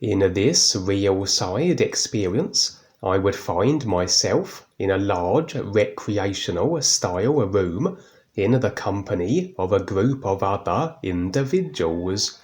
In this real side experience, I would find myself in a large recreational style room in the company of a group of other individuals.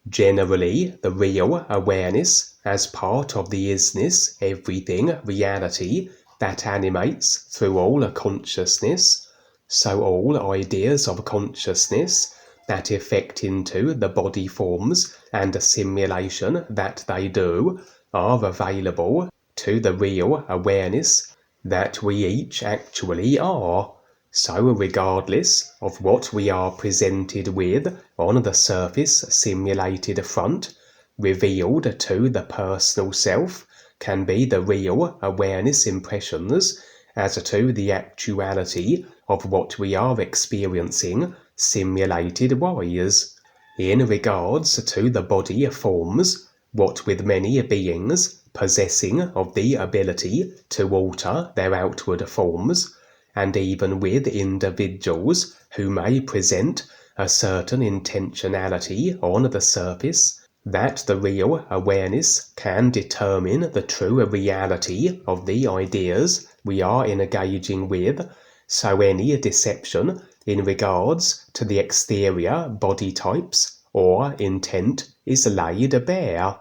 Generally, the real awareness as part of the isness everything reality that animates through all consciousness, so all ideas of consciousness that effect into the body forms and assimilation that they do are available to the real awareness that we each actually are. So regardless of what we are presented with on the surface simulated front, revealed to the personal self can be the real awareness impressions as to the actuality of what we are experiencing simulated wise. In regards to the body forms, what with many beings possessing of the ability to alter their outward forms, and even with individuals who may present a certain intentionality on the surface, that the real awareness can determine the true reality of the ideas we are engaging with, so any deception in regards to the exterior body types or intent is laid bare.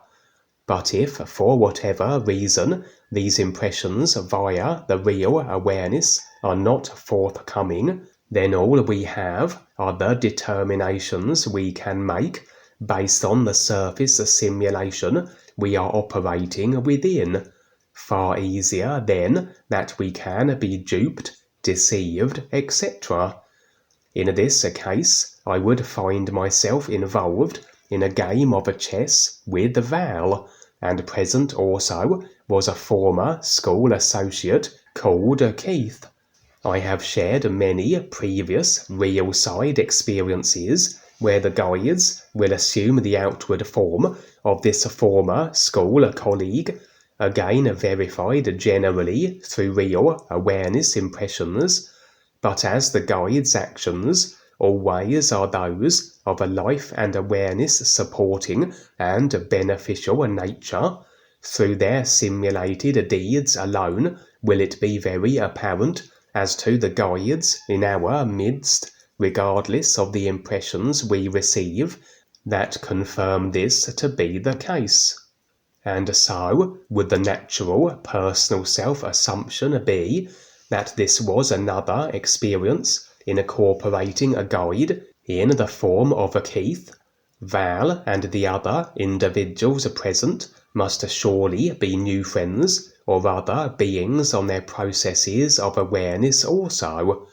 But if for whatever reason these impressions via the real awareness are not forthcoming, then all we have are the determinations we can make based on the surface simulation we are operating within. Far easier then that we can be duped, deceived, etc. In this case, I would find myself involved in a game of chess with Val, and present also was a former school associate called Keith. I have shared many previous real side experiences where the guides will assume the outward form of this former school colleague, again verified generally through real awareness impressions, but as the guide's actions always are those of a life and awareness supporting and beneficial nature, through their simulated deeds alone will it be very apparent as to the guides in our midst, regardless of the impressions we receive, that confirm this to be the case. And so would the natural personal self-assumption be that this was another experience incorporating a guide in the form of a Keith. Val and the other individuals present must surely be new friends or other beings on their processes of awareness also.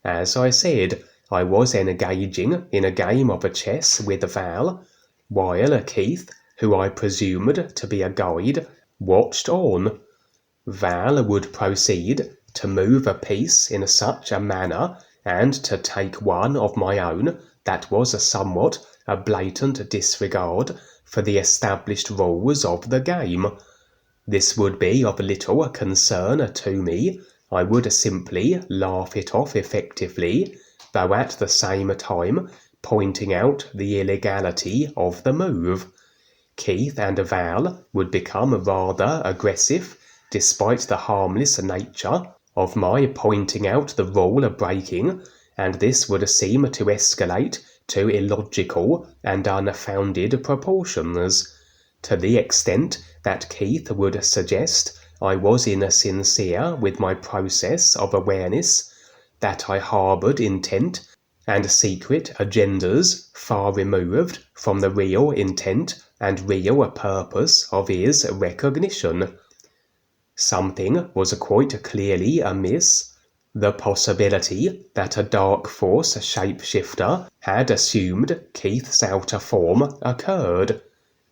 As I said, I was engaging in a game of chess with Val, while Keith, who I presumed to be a guide, watched on. Val would proceed to move a piece in such a manner and to take one of my own that was somewhat a blatant disregard for the established rules of the game. This would be of little concern to me. I would simply laugh it off effectively, though at the same time pointing out the illegality of the move. Keith and Val would become rather aggressive, despite the harmless nature of my pointing out the rule breaking, and this would seem to escalate to illogical and unfounded proportions, to the extent that Keith would suggest I was insincere with my process of awareness, that I harboured intent and secret agendas far removed from the real intent and real purpose of his recognition. Something was quite clearly amiss. The possibility that a dark force shapeshifter had assumed Keith's outer form occurred,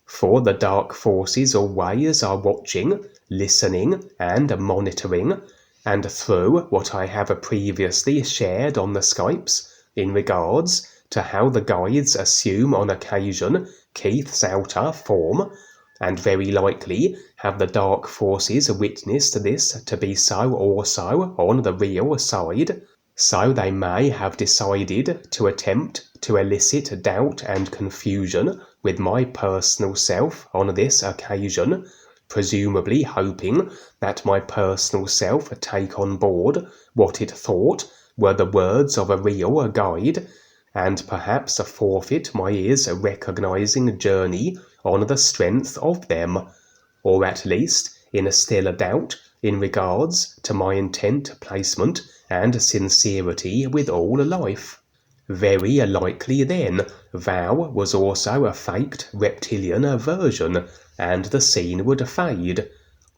for the dark forces always are watching, listening, and monitoring, and through what I have previously shared on the Skypes in regards to how the guides assume on occasion Keith's outer form, and very likely have the dark forces witnessed this to be so also on the real side, so they may have decided to attempt to elicit doubt and confusion with my personal self on this occasion, presumably hoping that my personal self take on board what it thought were the words of a real guide, and perhaps forfeit my ears recognizing journey on the strength of them, or at least in a still doubt in regards to my intent placement and sincerity with all life. Very likely then, thou was also a faked reptilian version, and the scene would fade.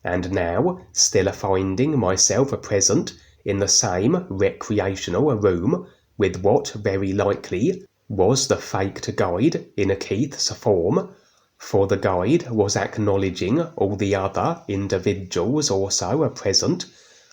And now, still finding myself present in the same recreational room with what very likely was the faked guide in Keith's form, for the guide was acknowledging all the other individuals also present,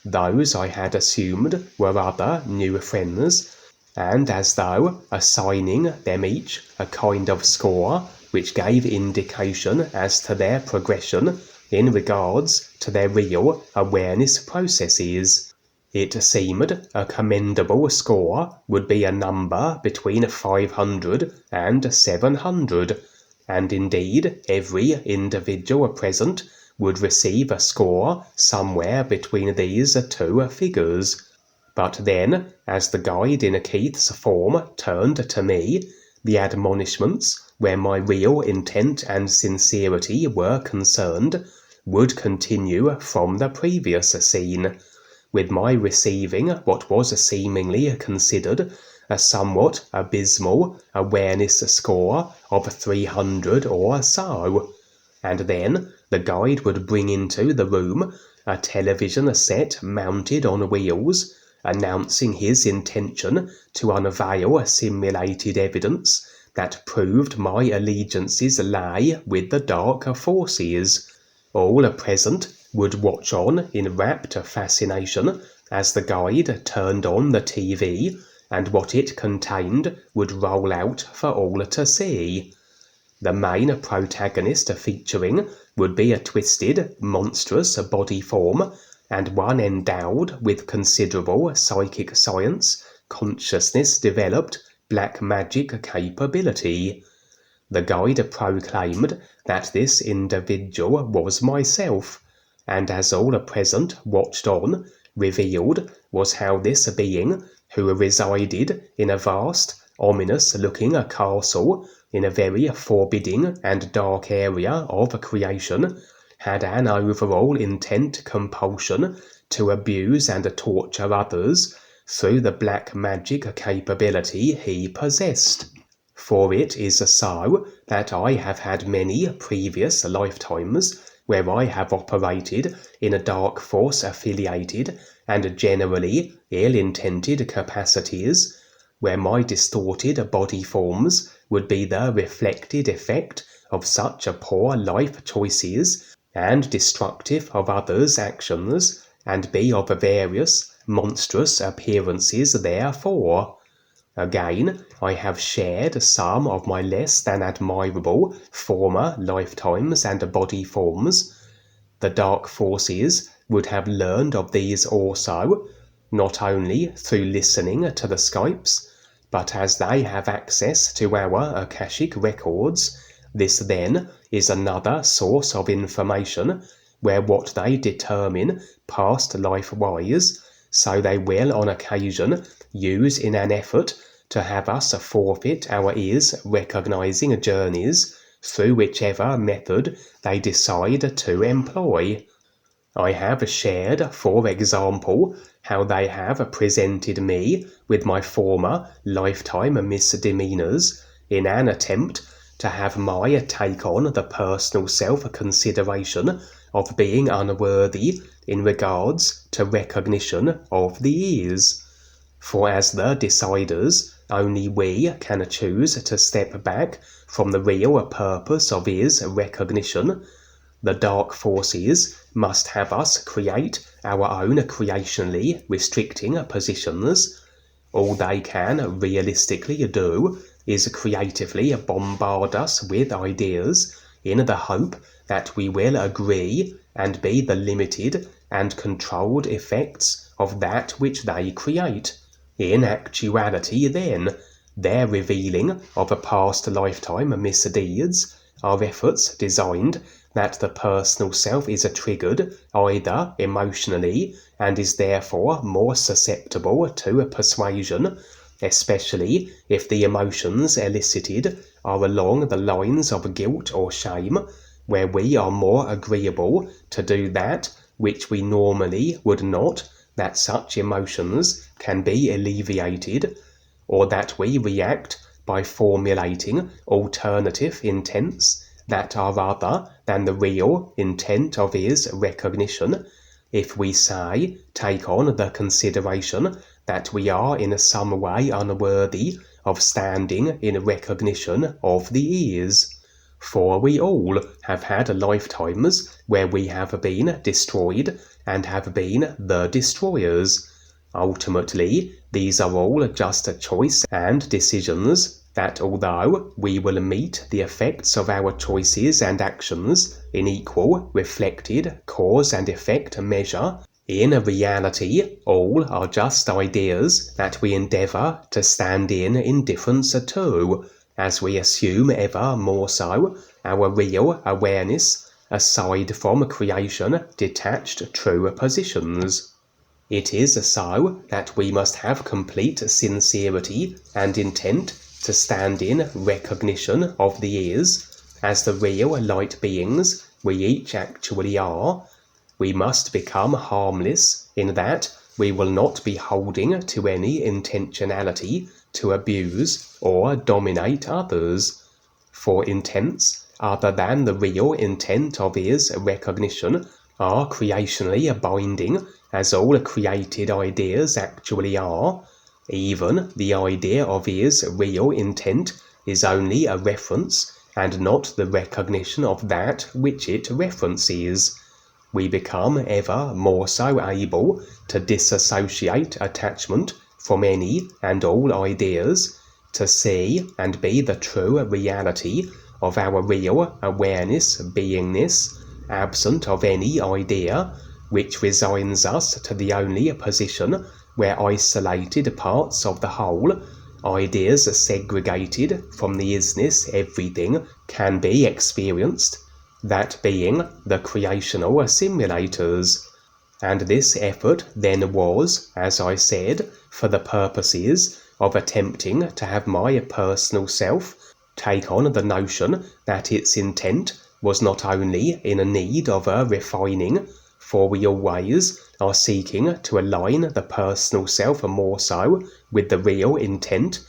those I had assumed were other new friends, and as though assigning them each a kind of score which gave indication as to their progression in regards to their real awareness processes. It seemed a commendable score would be a number between 500 and 700, and indeed every individual present would receive a score somewhere between these two figures. But then, as the guide in Keith's form turned to me, the admonishments, where my real intent and sincerity were concerned, would continue from the previous scene, with my receiving what was seemingly considered a somewhat abysmal awareness score of 300 or so. And then the guide would bring into the room a television set mounted on wheels, announcing his intention to unveil simulated evidence that proved my allegiances lay with the dark forces. All present would watch on in rapt fascination as the guide turned on the TV, and what it contained would roll out for all to see. The main protagonist featuring would be a twisted, monstrous body form, and one endowed with considerable psychic science, consciousness developed, black magic capability. The guide proclaimed that this individual was myself, and as all present watched on, revealed was how this being, who resided in a vast, ominous-looking castle in a very forbidding and dark area of creation, had an overall intent compulsion to abuse and torture others through the black magic capability he possessed. For it is so that I have had many previous lifetimes where I have operated in a dark force affiliated and generally ill-intended capacities, where my distorted body forms would be the reflected effect of such poor life choices and destructive of others' actions, and be of various monstrous appearances therefore. Again, I have shared some of my less than admirable former lifetimes and body forms. The dark forces would have learned of these also, not only through listening to the SKYPEs, but as they have access to our Akashic records. This then is another source of information where what they determine past life-wise, so they will on occasion use in an effort to have us forfeit our ears recognizing journeys through whichever method they decide to employ. I have shared, for example, how they have presented me with my former lifetime misdemeanors in an attempt to have my take on the personal self-consideration of being unworthy in regards to recognition of the ears. For as the deciders, only we can choose to step back from the real purpose of ears recognition. The dark forces must have us create our own creationally restricting positions. All they can realistically do is creatively bombard us with ideas in the hope that we will agree and be the limited and controlled effects of that which they create. In actuality, then, their revealing of a past lifetime misdeeds are efforts designed that the personal self is triggered either emotionally and is therefore more susceptible to persuasion, especially if the emotions elicited are along the lines of guilt or shame, where we are more agreeable to do that which we normally would not, that such emotions can be alleviated, or that we react by formulating alternative intents that are other than the real intent of his recognition, if we say, take on the consideration that we are in some way unworthy of standing in recognition of the ears. For we all have had lifetimes where we have been destroyed and have been the destroyers. Ultimately, these are all just a choice and decisions that, although we will meet the effects of our choices and actions in equal reflected cause and effect measure, in reality all are just ideas that we endeavour to stand in indifference to, as we assume ever more so our real awareness aside from creation detached true positions. It is so that we must have complete sincerity and intent to stand in recognition of the ears, as the real light beings we each actually are. We must become harmless in that we will not be holding to any intentionality to abuse or dominate others. For intents other than the real intent of his recognition are creationally binding, as all created ideas actually are. Even the idea of his real intent is only a reference and not the recognition of that which it references. We become ever more so able to disassociate attachment from any and all ideas, to see and be the true reality of our real awareness beingness, absent of any idea, which resigns us to the only position where isolated parts of the whole, ideas segregated from the isness everything, can be experienced, that being the creational simulators. And this effort then was, as I said, for the purposes of attempting to have my personal self take on the notion that its intent was not only in need of a refining, for we always are seeking to align the personal self more so with the real intent,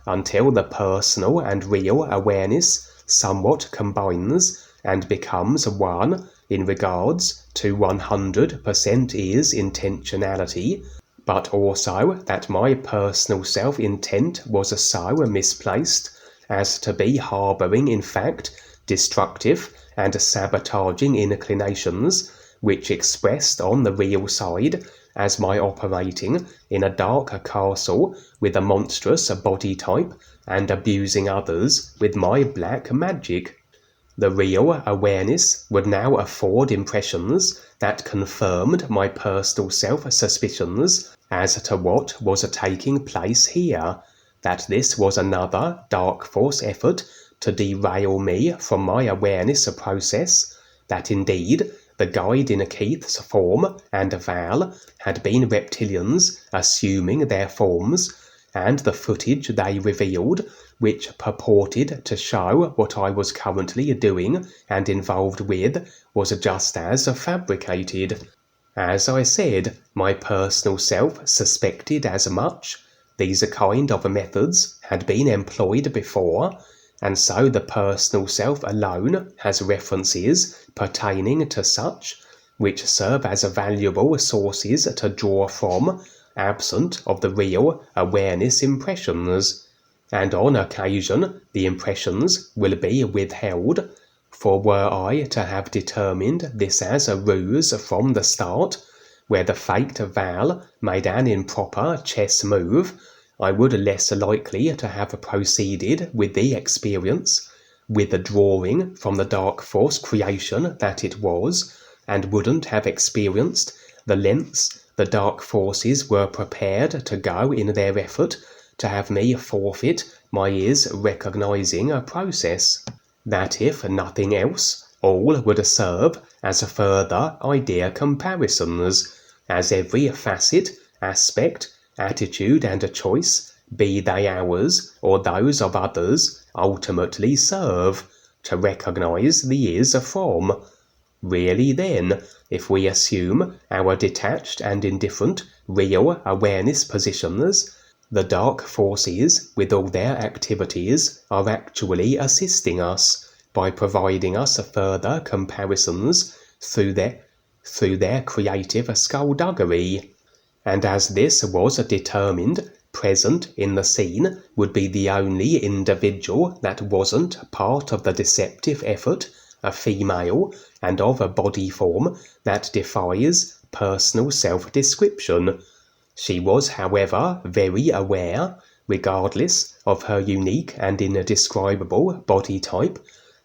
until the personal and real awareness somewhat combines and becomes one in regards to 100% is intentionality, but also that my personal self intent was so misplaced as to be harbouring in fact destructive and sabotaging inclinations, which expressed on the real side as my operating in a dark castle with a monstrous body type and abusing others with my black magic. The real awareness would now afford impressions that confirmed my personal self-suspicions as to what was taking place here, that this was another dark force effort to derail me from my awareness process, that indeed the guide in Keith's form and Val had been reptilians assuming their forms, and the footage they revealed, which purported to show what I was currently doing and involved with, was just as fabricated. As I said, my personal self suspected as much. These kind of methods had been employed before, and so the personal self alone has references pertaining to such, which serve as valuable sources to draw from, absent of the real awareness impressions. And on occasion the impressions will be withheld, for were I to have determined this as a ruse from the start, where the faked Val made an improper chess move, I would less likely to have proceeded with the experience, withdrawing from the dark force creation that it was, and wouldn't have experienced the lengths the dark forces were prepared to go in their effort to have me forfeit my is recognizing a process, that if nothing else, all would serve as further idea comparisons, as every facet, aspect, attitude and choice, be they ours or those of others, ultimately serve to recognize the is from. Really then, if we assume our detached and indifferent real awareness positions, the dark forces with all their activities are actually assisting us by providing us further comparisons through their creative skullduggery. And as this was determined, present in the scene would be the only individual that wasn't part of the deceptive effort, a female, and of a body form that defies personal self-description. She was, however, very aware, regardless of her unique and indescribable body type,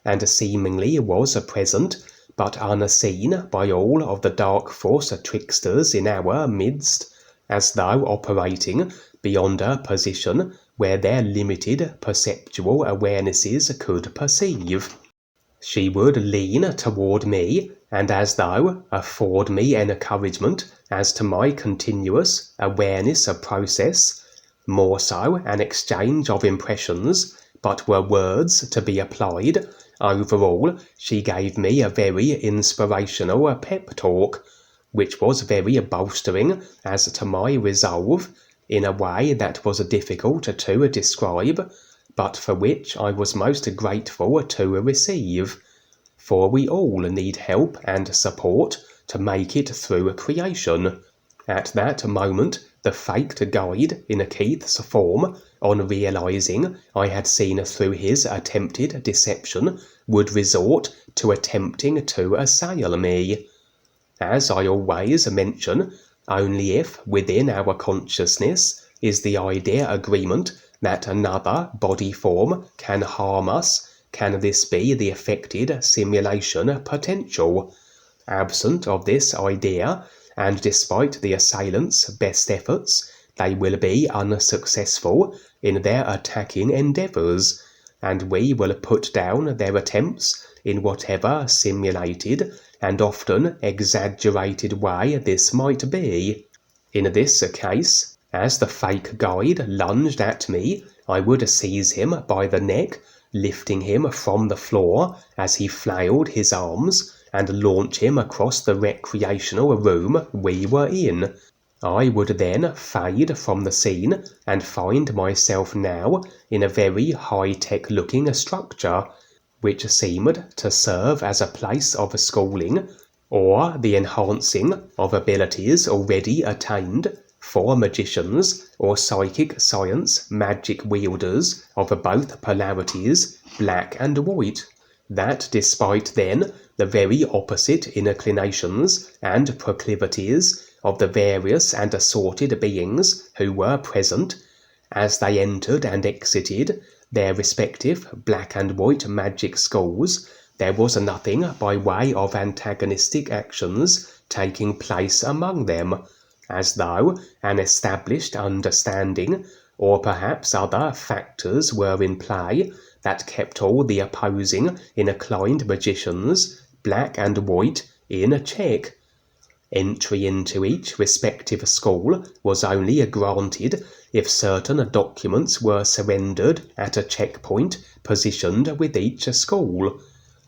and seemingly was present, but unseen by all of the dark force tricksters in our midst, as though operating beyond a position where their limited perceptual awarenesses could perceive. She would lean toward me, and as though afford me encouragement as to my continuous awareness process, more so an exchange of impressions, but were words to be applied. Overall, she gave me a very inspirational pep talk, which was very bolstering as to my resolve, in a way that was difficult to describe, but for which I was most grateful to receive. For we all need help and support to make it through creation. At that moment, the faked guide in Keith's form, on realizing I had seen through his attempted deception, would resort to attempting to assail me. As I always mention, only if within our consciousness is the idea agreement that another body form can harm us, can this be the affected simulation potential. Absent of this idea, and despite the assailants' best efforts, they will be unsuccessful in their attacking endeavors, and we will put down their attempts in whatever simulated and often exaggerated way this might be. In this case, as the fake guide lunged at me, I would seize him by the neck, lifting him from the floor as he flailed his arms, and launch him across the recreational room we were in. I would then fade from the scene and find myself now in a very high-tech looking structure, which seemed to serve as a place of schooling, or the enhancing of abilities already attained for magicians or psychic science magic wielders of both polarities, black and white, that despite then the very opposite inclinations and proclivities of the various and assorted beings who were present, as they entered and exited their respective black and white magic schools, there was nothing by way of antagonistic actions taking place among them, as though an established understanding, or perhaps other factors were in play that kept all the opposing inclined magicians, black and white, in check. Entry into each respective school was only granted if certain documents were surrendered at a checkpoint positioned with each school,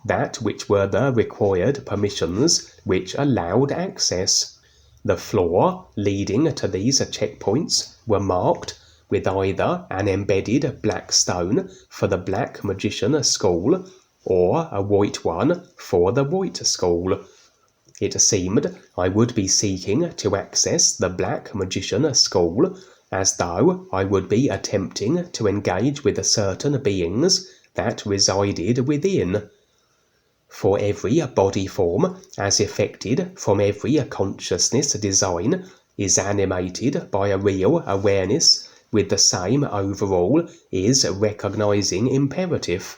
that which were the required permissions which allowed access. The floor leading to these checkpoints were marked with either an embedded black stone for the black magician school or a white one for the white school. It seemed I would be seeking to access the black magician school, as though I would be attempting to engage with certain beings that resided within. For every body form, as effected from every consciousness design, is animated by a real awareness with the same overall is recognizing imperative,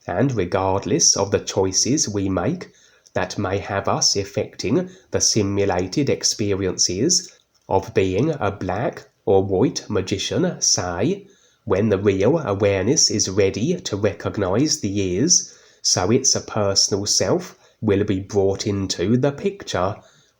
and regardless of the choices we make that may have us effecting the simulated experiences of being a black, or white magician say, when the real awareness is ready to recognize the is, so its personal self will be brought into the picture,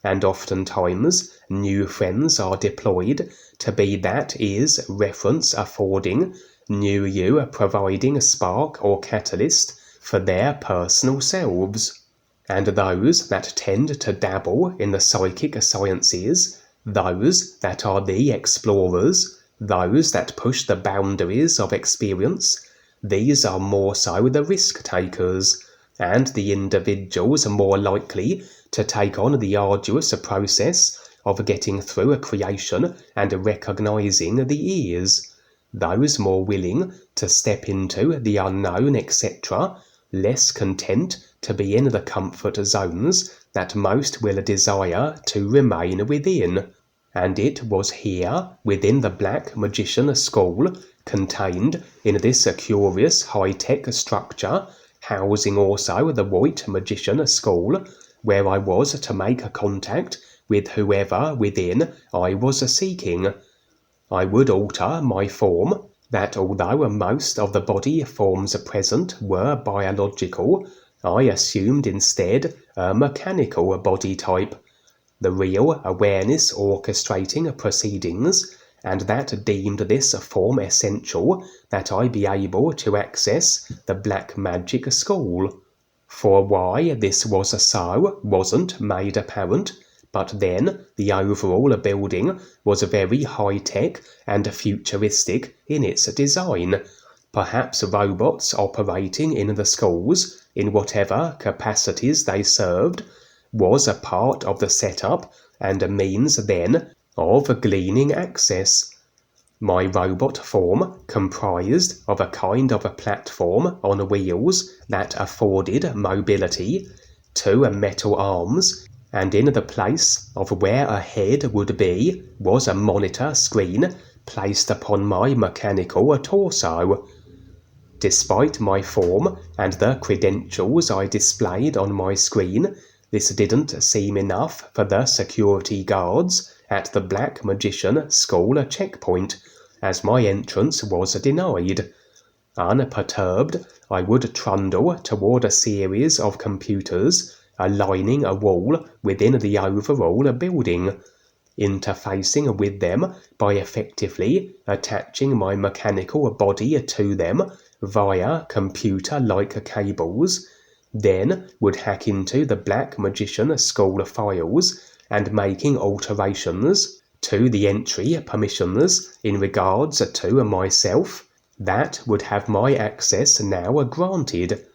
and oftentimes new friends are deployed to be that is reference affording, new you providing a spark or catalyst for their personal selves. And those that tend to dabble in the psychic sciences, those that are the explorers, those that push the boundaries of experience, these are more so the risk takers, and the individuals are more likely to take on the arduous process of getting through a creation and recognizing the is. Those more willing to step into the unknown, etc., less content to be in the comfort zones that most will desire to remain within. And it was here, within the Black Magician School, contained in this curious high-tech structure, housing also the White Magician School, where I was to make contact with whoever within I was seeking. I would alter my form, that although most of the body forms present were biological, I assumed instead a mechanical body type, the real awareness orchestrating proceedings, and that deemed this form essential that I be able to access the Black Magic School. For why this was so wasn't made apparent, but then the overall building was very high-tech and futuristic in its design. Perhaps robots operating in the schools, in whatever capacities they served, was a part of the setup and a means then of gleaning access. My robot form comprised of a kind of a platform on wheels that afforded mobility, two metal arms, and in the place of where a head would be was a monitor screen placed upon my mechanical torso. Despite my form and the credentials I displayed on my screen, this didn't seem enough for the security guards at the Black Magician School checkpoint, as my entrance was denied. Unperturbed, I would trundle toward a series of computers aligning a wall within the overall building, interfacing with them by effectively attaching my mechanical body to them via computer-like cables, then would hack into the Black Magician School files and making alterations to the entry permissions in regards to myself that would have my access now granted.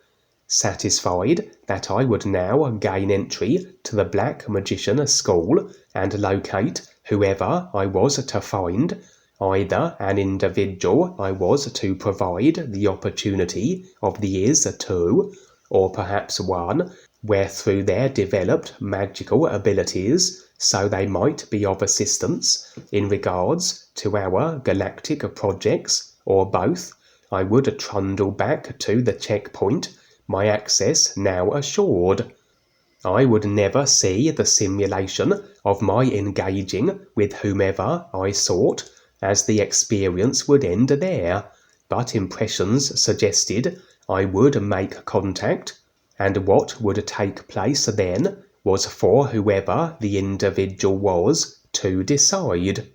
Satisfied that I would now gain entry to the Black Magician School and locate whoever I was to find, either an individual I was to provide the opportunity of the is to, or perhaps one where through their developed magical abilities so they might be of assistance in regards to our galactic projects, or both, I would trundle back to the checkpoint, my access now assured. I would never see the simulation of my engaging with whomever I sought, as the experience would end there, but impressions suggested I would make contact, and what would take place then was for whoever the individual was to decide.